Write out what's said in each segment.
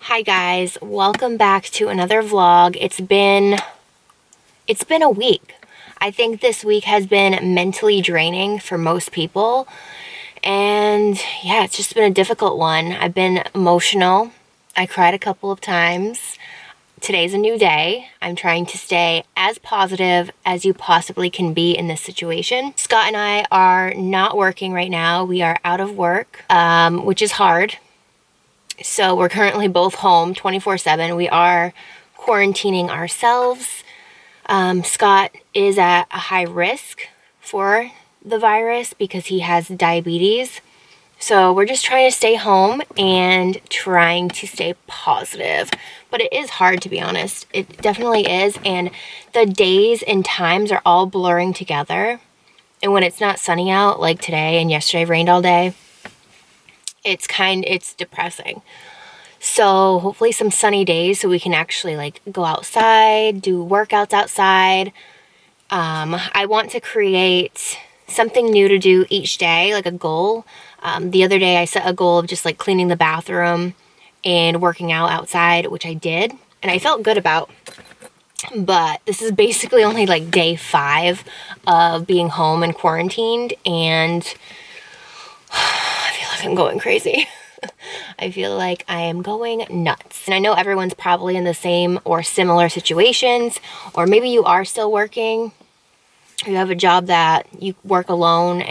Hi guys, welcome back to another vlog. It's been a week. I think this week has been mentally draining for most people. And yeah, it's just been a difficult one. I've been emotional. I cried a couple of times. Today's a new day. I'm trying to stay as positive as you possibly can be in this situation. Scott and I are not working right now. We are out of work, which is hard. So we're currently both home 24/7. We are quarantining ourselves. Scott is at a high risk for the virus because he has diabetes. So we're just trying to stay home and trying to stay positive. But it is hard, to be honest. It definitely is. And the days and times are all blurring together. And when it's not sunny out, like today and yesterday rained all day, it's depressing. So hopefully some sunny days so we can actually like go outside, do workouts outside. I want to create something new to do each day, like a goal. The other day I set a goal of just like cleaning the bathroom and working out outside, which I did, and I felt good about. But this is basically only like day 5 of being home and quarantined, and I feel like I'm going crazy. I feel like I am going nuts. And I know everyone's probably in the same or similar situations, or maybe you are still working. You have a job that you work alone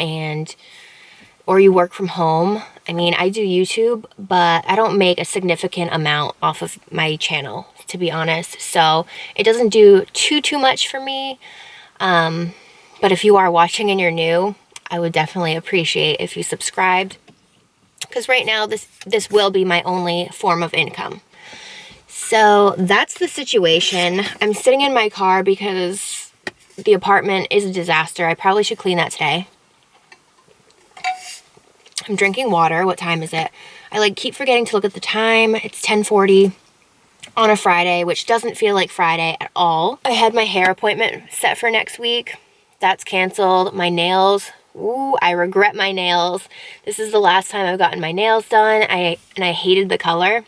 or you work from home. I mean, I do YouTube, but I don't make a significant amount off of my channel, to be honest. So it doesn't do too much for me. But if you are watching and you're new, I would definitely appreciate if you subscribed. Because right now, this will be my only form of income. So that's the situation. I'm sitting in my car because the apartment is a disaster. I probably should clean that today. I'm drinking water. What time is it? I keep forgetting to look at the time. It's 10:40 on a Friday, which doesn't feel like Friday at all. I had my hair appointment set for next week. That's canceled. My nails. Ooh, I regret my nails. This is the last time I've gotten my nails done. I hated the color.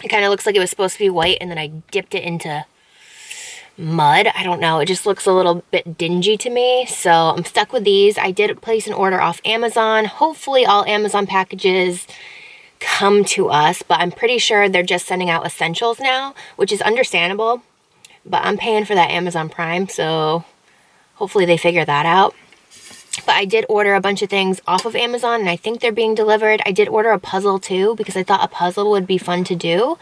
It kind of looks like it was supposed to be white, and then I dipped it into mud. I don't know. It just looks a little bit dingy to me. So I'm stuck with these. I did place an order off Amazon. Hopefully all Amazon packages come to us, but I'm pretty sure they're just sending out essentials now, which is understandable. But I'm paying for that Amazon Prime, so hopefully they figure that out. But I did order a bunch of things off of Amazon, and I think they're being delivered. I did order a puzzle too, because I thought a puzzle would be fun to do.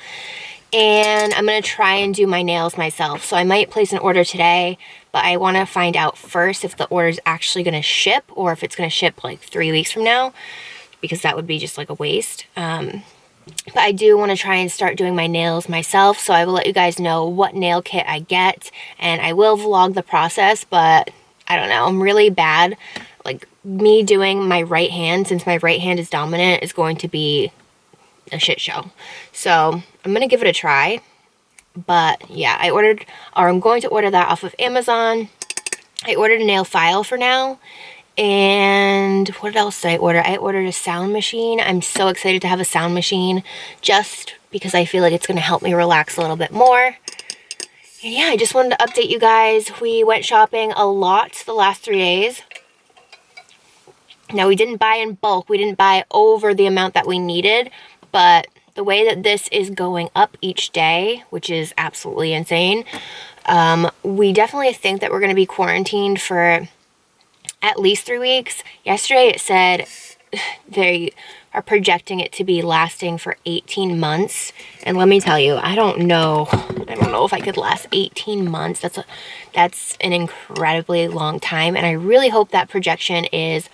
And I'm going to try and do my nails myself. So I might place an order today, but I want to find out first if the order is actually going to ship, or if it's going to ship like 3 weeks from now, because that would be just like a waste. But I do want to try and start doing my nails myself, so I will let you guys know what nail kit I get, and I will vlog the process. But I don't know, I'm really bad. Like, me doing my right hand, since my right hand is dominant, is going to be a shit show. So I'm gonna give it a try. But yeah, I'm going to order that off of Amazon. I ordered a nail file for now. And what else did I order? I ordered a sound machine. I'm so excited to have a sound machine, just because I feel like it's gonna help me relax a little bit more. And yeah, I just wanted to update you guys. We went shopping a lot the last 3 days. Now, we didn't buy in bulk. We didn't buy over the amount that we needed. But the way that this is going up each day, which is absolutely insane, we definitely think that we're going to be quarantined for at least 3 weeks. Yesterday it said they are projecting it to be lasting for 18 months. And let me tell you, I don't know if I could last 18 months. That's an incredibly long time. And I really hope that projection is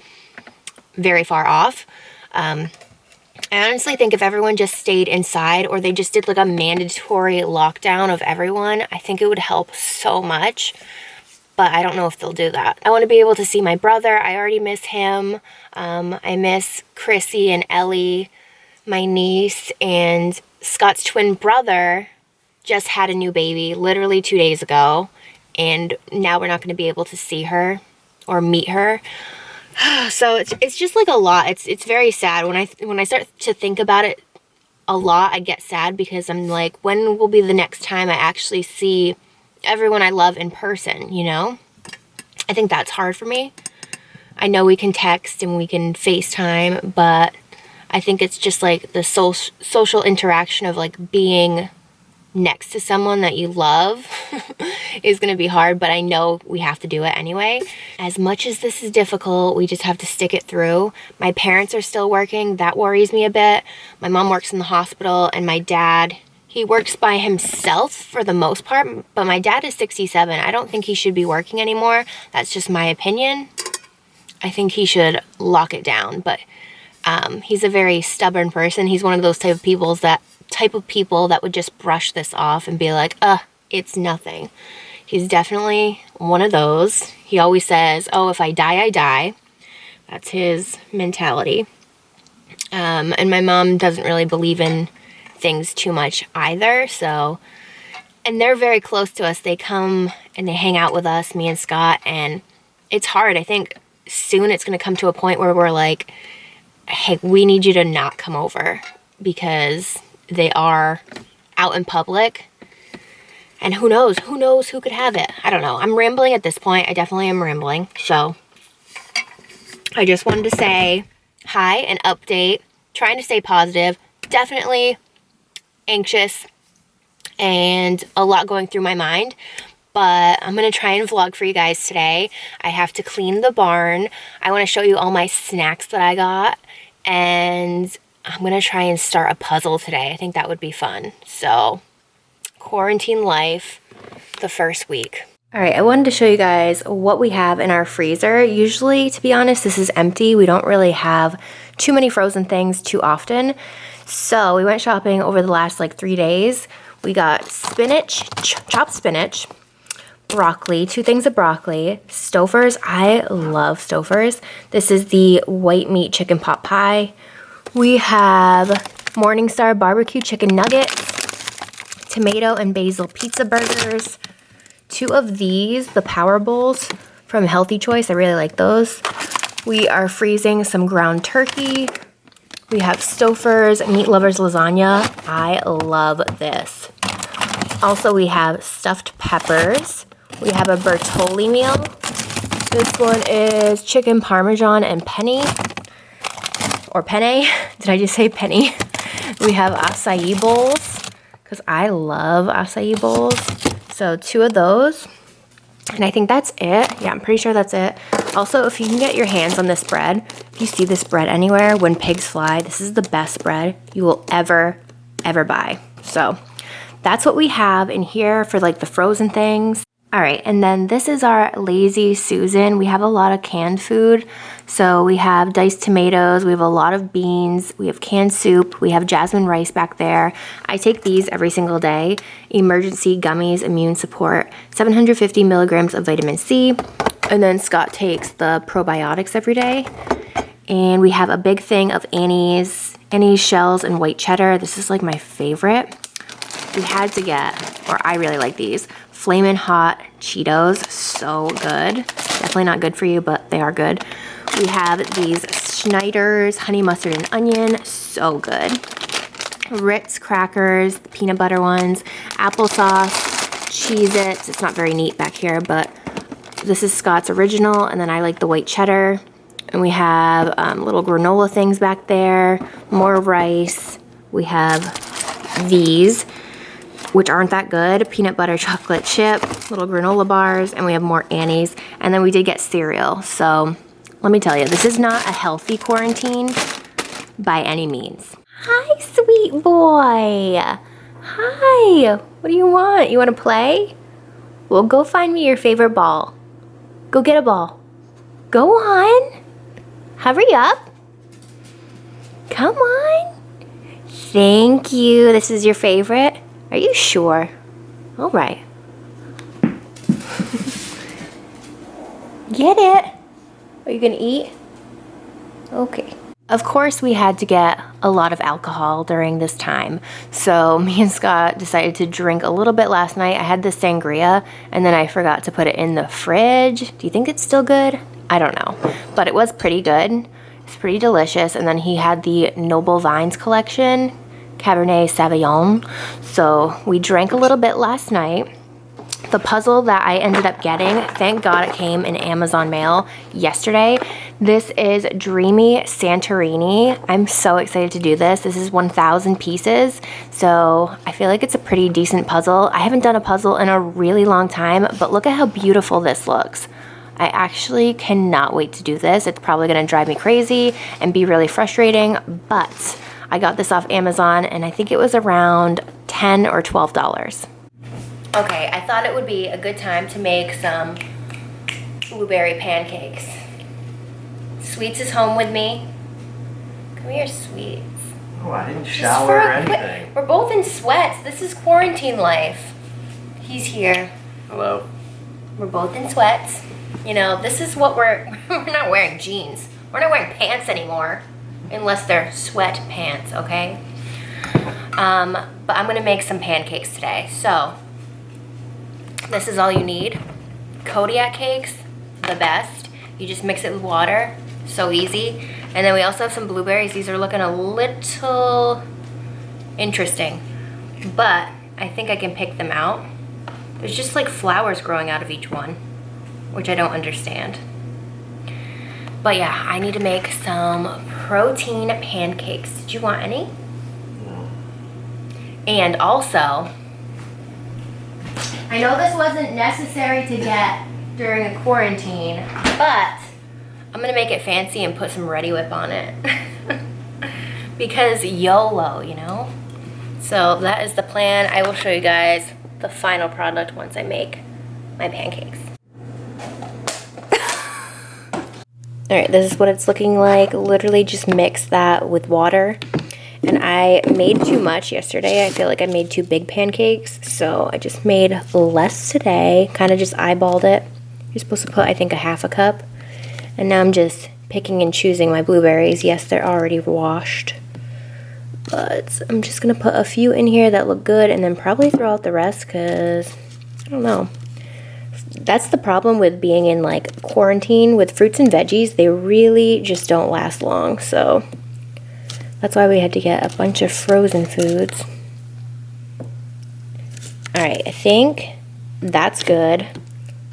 very far off. I honestly think if everyone just stayed inside, or they just did like a mandatory lockdown of everyone, I think it would help so much. But I don't know if they'll do that. I want to be able to see my brother. I already miss him. I miss Chrissy and Ellie, my niece, and Scott's twin brother just had a new baby literally 2 days ago. And now we're not going to be able to see her or meet her. So it's just like a lot. It's very sad when I start to think about it a lot, I get sad because I'm like, when will be the next time I actually see everyone I love in person, you know? I think that's hard for me. I know we can text and we can FaceTime, but I think it's just like the social interaction of like being next to someone that you love is going to be hard, but I know we have to do it anyway. As much as this is difficult, we just have to stick it through. My parents are still working. That worries me a bit. My mom works in the hospital, and my dad, he works by himself for the most part, but my dad is 67. I don't think he should be working anymore. That's just my opinion. I think he should lock it down, but he's a very stubborn person. He's one of those type of people that would just brush this off and be like, it's nothing. He's definitely one of those. He always says, oh, if I die, I die. That's his mentality. And my mom doesn't really believe in things too much either, so, and they're very close to us. They come and they hang out with us, me and Scott, and it's hard. I think soon it's going to come to a point where we're like, hey, we need you to not come over because they are out in public, and who knows who could have it. I don't know. I'm rambling at this point. I definitely am rambling. So I just wanted to say hi and update, trying to stay positive, definitely anxious and a lot going through my mind, but I'm going to try and vlog for you guys today. I have to clean the barn. I want to show you all my snacks that I got, and I'm going to try and start a puzzle today. I think that would be fun. So, quarantine life, the first week. All right, I wanted to show you guys what we have in our freezer. Usually, to be honest, this is empty. We don't really have too many frozen things too often. So, we went shopping over the last like 3 days. We got spinach, chopped spinach, broccoli, 2 things of broccoli, Stouffer's. I love Stouffer's. This is the white meat chicken pot pie. We have Morningstar barbecue chicken nuggets, tomato and basil pizza burgers, 2 of these, the Power Bowls from Healthy Choice. I really like those. We are freezing some ground turkey. We have Stouffer's Meat Lovers lasagna. I love this. Also, we have stuffed peppers. We have a Bertolli meal. This one is chicken parmesan and penne. Or penne. Did I just say penny? We have acai bowls, because I love acai bowls. So 2 of those. And I think that's it. Yeah, I'm pretty sure that's it. Also, if you can get your hands on this bread, if you see this bread anywhere, when pigs fly, this is the best bread you will ever buy. So that's what we have in here for like the frozen things. All right, and then this is our Lazy Susan. We have a lot of canned food. So we have diced tomatoes, we have a lot of beans, we have canned soup, we have jasmine rice back there. I take these every single day. Emergency Gummies Immune Support, 750 milligrams of vitamin C. And then Scott takes the probiotics every day. And we have a big thing of Annie's shells and white cheddar. This is like my favorite. We had to get, or I really like these, Flamin' Hot Cheetos. So good. Definitely not good for you, but they are good. We have these Schneider's honey mustard and onion. So good. Ritz crackers, the peanut butter ones, applesauce, Cheez-Its. It's not very neat back here, but this is Scott's original, and then I like the white cheddar. And we have little granola things back there, more rice. We have these, which aren't that good, peanut butter chocolate chip, little granola bars, and we have more Annie's. And then we did get cereal. So let me tell you, this is not a healthy quarantine by any means. Hi, sweet boy. Hi, what do you want? You want to play? Well, go find me your favorite ball. Go get a ball. Go on. Hurry up. Come on. Thank you. This is your favorite? Are you sure? All right. Get it. Are you gonna eat? Okay. Of course, we had to get a lot of alcohol during this time. So me and Scott decided to drink a little bit last night. I had the sangria, and then I forgot to put it in the fridge. Do you think it's still good? I don't know. But it was pretty good. It's pretty delicious. And then he had the Noble Vines collection. Cabernet Sauvignon. So we drank a little bit last night. The puzzle that I ended up getting, thank God it came in Amazon mail yesterday. This is Dreamy Santorini. I'm so excited to do this. This is 1,000 pieces, so I feel like it's a pretty decent puzzle. I haven't done a puzzle in a really long time, but look at how beautiful this looks. I actually cannot wait to do this. It's probably gonna drive me crazy and be really frustrating, but I got this off Amazon and I think it was around $10 or $12. Okay, I thought it would be a good time to make some blueberry pancakes. Sweets is home with me. Come here, Sweets. Oh, I didn't shower or anything. We're both in sweats. This is quarantine life. He's here. Hello. We're both in sweats. You know, this is what we're not wearing jeans. We're not wearing pants anymore. Unless they're sweat pants, okay? But I'm gonna make some pancakes today. So, this is all you need. Kodiak cakes, the best. You just mix it with water, so easy. And then we also have some blueberries. These are looking a little interesting, but I think I can pick them out. There's just like flowers growing out of each one, which I don't understand. But yeah, I need to make some protein pancakes. Did you want any? No. And also, I know this wasn't necessary to get during a quarantine, but I'm gonna make it fancy and put some Ready Whip on it. Because YOLO, you know? So that is the plan. I will show you guys the final product once I make my pancakes. Alright, this is what it's looking like. Literally just mix that with water. And I made too much yesterday. I feel like I made 2 big pancakes, so I just made less today. Kind of just eyeballed it. You're supposed to put, I think, a half a cup. And now I'm just picking and choosing my blueberries. Yes, they're already washed. But I'm just going to put a few in here that look good and then probably throw out the rest because, I don't know. That's the problem with being in, like, quarantine with fruits and veggies. They really just don't last long, so that's why we had to get a bunch of frozen foods. Alright, I think that's good.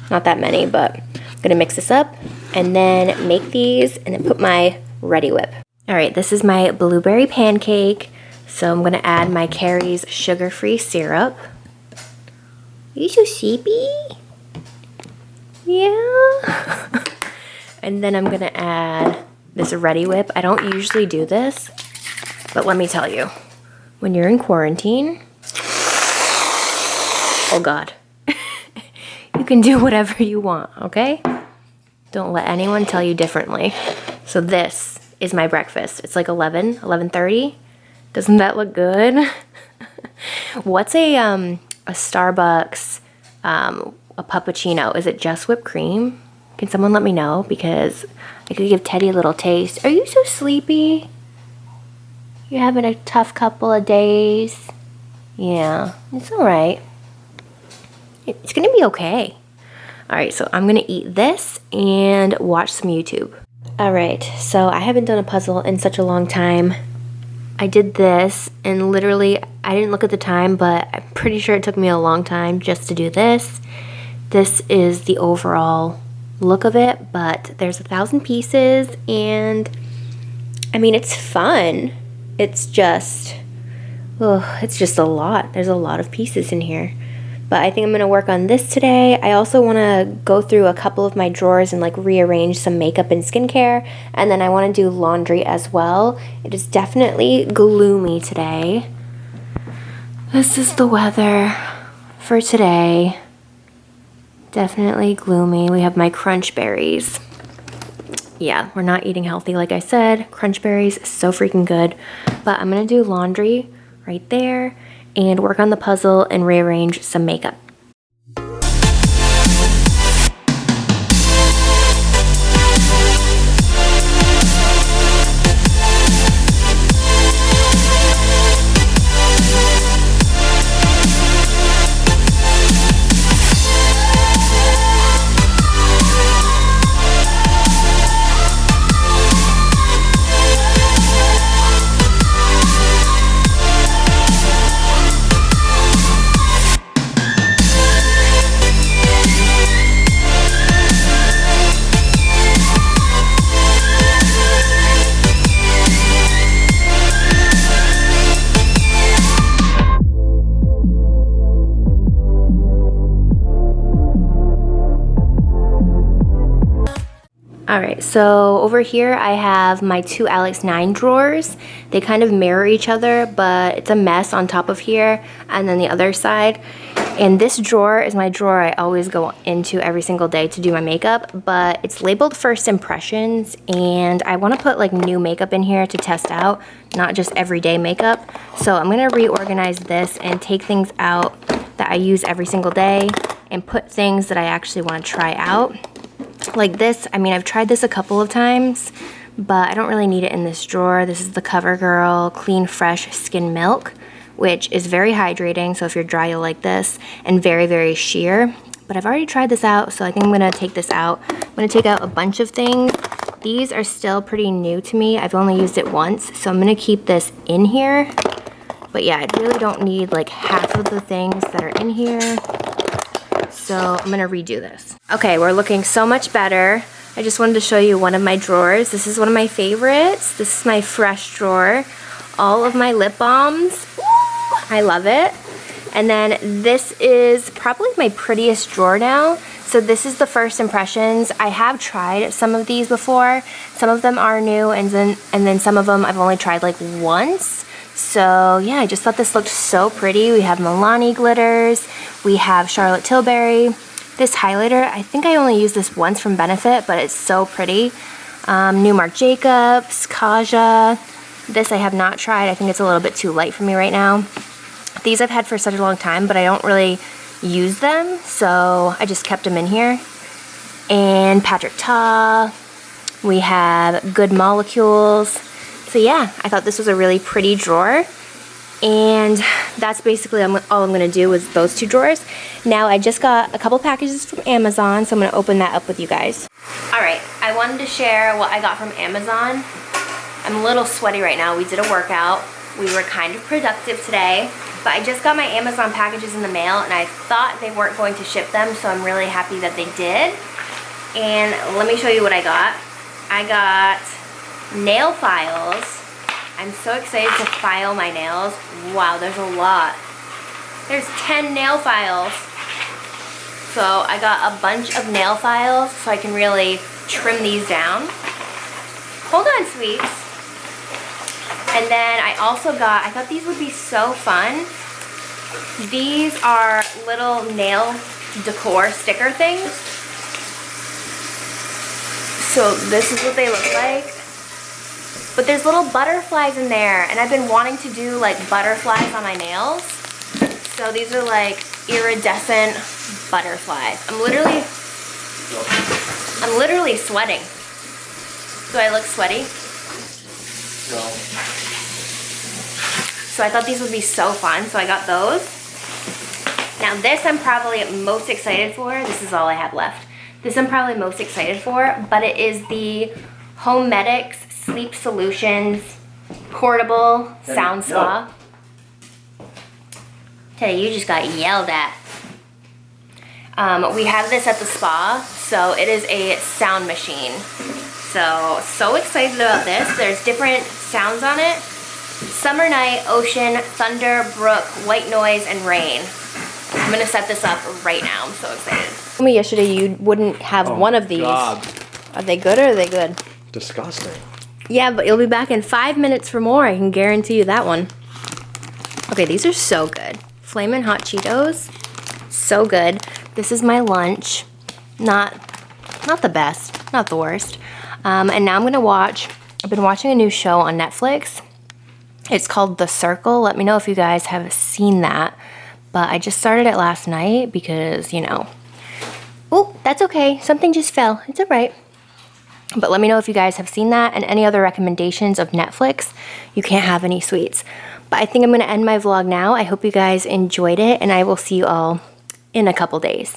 Not that many, but I'm going to mix this up and then make these and then put my Ready Whip. Alright, this is my blueberry pancake. So I'm going to add my Carrie's sugar-free syrup. Are you so sleepy? Yeah. And then I'm going to add this Ready Whip. I don't usually do this, but let me tell you, when you're in quarantine, oh God, you can do whatever you want, okay? Don't let anyone tell you differently. So this is my breakfast. It's like 11:30. Doesn't that look good? What's a Starbucks, a puppuccino? Is it just whipped cream? Can someone let me know? Because I could give Teddy a little taste. Are you so sleepy? You're having a tough couple of days? Yeah, it's all right. It's gonna be okay. All right, so I'm gonna eat this and watch some YouTube. All right, so I haven't done a puzzle in such a long time. I did this and literally, I didn't look at the time, but I'm pretty sure it took me a long time just to do this. This is the overall look of it, but there's 1,000 pieces and I mean, it's fun. It's just a lot. There's a lot of pieces in here. But I think I'm going to work on this today. I also want to go through a couple of my drawers and like rearrange some makeup and skincare. And then I want to do laundry as well. It is definitely gloomy today. This is the weather for today. Definitely gloomy. We have my crunch berries. Yeah, we're not eating healthy like I said. Crunch berries, so freaking good. But I'm going to do laundry right there and work on the puzzle and rearrange some makeup. All right, so over here I have my two Alex 9 drawers. They kind of mirror each other, but it's a mess on top of here and then the other side. And this drawer is my drawer I always go into every single day to do my makeup, but it's labeled First Impressions, and I want to put like new makeup in here to test out, not just everyday makeup. So I'm going to reorganize this and take things out that I use every single day and put things that I actually want to try out. Like this, I mean, I've tried this a couple of times, but I don't really need it in this drawer. This is the CoverGirl Clean Fresh Skin Milk, which is very hydrating, so if you're dry, you'll like this, and very, very sheer. But I've already tried this out, so I think I'm gonna take this out. I'm gonna take out a bunch of things. These are still pretty new to me. I've only used it once, so I'm gonna keep this in here. But yeah, I really don't need like half of the things that are in here. So I'm gonna redo this. Okay, we're looking so much better. I just wanted to show you one of my drawers. This is one of my favorites. This is my fresh drawer. All of my lip balms. Ooh, I love it. And then this is probably my prettiest drawer now. So this is the First Impressions. I have tried some of these before. Some of them are new, and then some of them I've only tried like once. So yeah, I just thought this looked so pretty. We have Milani glitters. We have Charlotte Tilbury. This highlighter, I think I only used this once from Benefit, but it's so pretty. New Marc Jacobs, Kaja. This I have not tried. I think it's a little bit too light for me right now. These I've had for such a long time, but I don't really use them, so I just kept them in here. And Patrick Ta. We have Good Molecules. So yeah, I thought this was a really pretty drawer. And that's basically all I'm gonna do with those two drawers. Now I just got a couple packages from Amazon, so I'm gonna open that up with you guys. All right, I wanted to share what I got from Amazon. I'm a little sweaty right now. We did a workout. We were kind of productive today, but I just got my Amazon packages in the mail, and I thought they weren't going to ship them, so I'm really happy that they did. And let me show you what I got. I got nail files. I'm so excited to file my nails. Wow, there's a lot. There's 10 nail files. So I got a bunch of nail files so I can really trim these down. Hold on, sweets. And then I also got, I thought these would be so fun. These are little nail decor sticker things. So this is what they look like. But there's little butterflies in there, and I've been wanting to do like butterflies on my nails. So these are like iridescent butterflies. I'm literally sweating. Do I look sweaty? No. So I thought these would be so fun, so I got those. Now this I'm probably most excited for. This is all I have left. This I'm probably most excited for, but it is the Homedics Sleep Solutions Portable Sound Spa. Teddy, you just got yelled at. We have this at the spa, so it is a sound machine. So excited about this. There's different sounds on it. Summer night, ocean, thunder, brook, white noise, and rain. I'm gonna set this up right now. I'm so excited. You told me yesterday you wouldn't have one of these. God. Are they good or are they good? Disgusting. Yeah, but you'll be back in 5 minutes for more. I can guarantee you that one. Okay, these are so good. Flamin' Hot Cheetos. So good. This is my lunch. Not the best, not the worst. And now I'm gonna watch, I've been watching a new show on Netflix. It's called The Circle. Let me know if you guys have seen that. But I just started it last night because, you know. Oh, that's okay. Something just fell. It's all right. But let me know if you guys have seen that and any other recommendations of Netflix. You can't have any sweets. But I think I'm going to end my vlog now. I hope you guys enjoyed it, and I will see you all in a couple days.